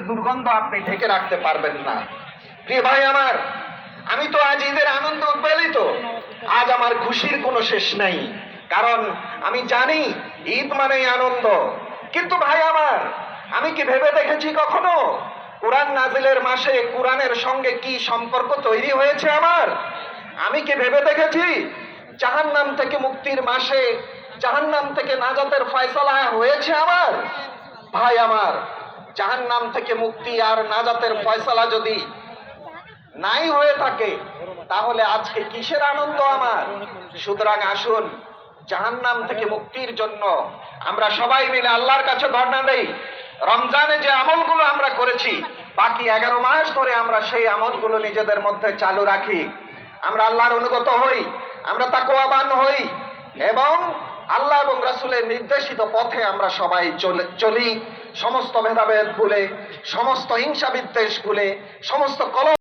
দুর্গন্ধ আপনি ঢেকে রাখতে পারবেন না। প্রিয় ভাই আমার, আমি তো আজ ঈদের আনন্দ উদ্বেলিত। আজ আমার খুশির কোনো শেষ নাই, কারণ আমি জানি ঈদ মানেই আনন্দ। কিন্তু ভাই আমার, আমি কি ভেবে দেখেছি কখনো কোরআন নাজিলের মাসে কোরআনের সঙ্গে কি সম্পর্ক তৈরি হয়েছে আমার? আমি কি ভেবে দেখেছি জাহান্নাম থেকে মুক্তির মাসে জাহান্নাম থেকে নাজাতের ফয়সালা হয়েছে আমার? ভাই আমার, জাহান্নাম থেকে মুক্তি আর নাজাতের ফয়সালা যদি নাই হয়ে থাকে, তাহলে আজকে কিসের আনন্দ আমার? সুতরাং আসুন, জাহান্নাম থেকে মুক্তির জন্য আমরা সবাই মিলে আল্লাহর কাছে ধর্ণা দেই। রমজানে যে আমলগুলো আমরা করেছি, বাকি 11 মাস ধরে আমরা সেই আমলগুলো নিজেদের মধ্যে চালু রাখি। আমরা আল্লাহর অনুগত হই, আমরা তাকওয়াবান হই, এবং আল্লাহ এবং রাসূলের নির্দেশিত পথে আমরা সবাই চলি। সমস্ত ভেদাভেদ ভুলে, সমস্ত হিংসা বিদ্বেষ ভুলে, সমস্ত কলহ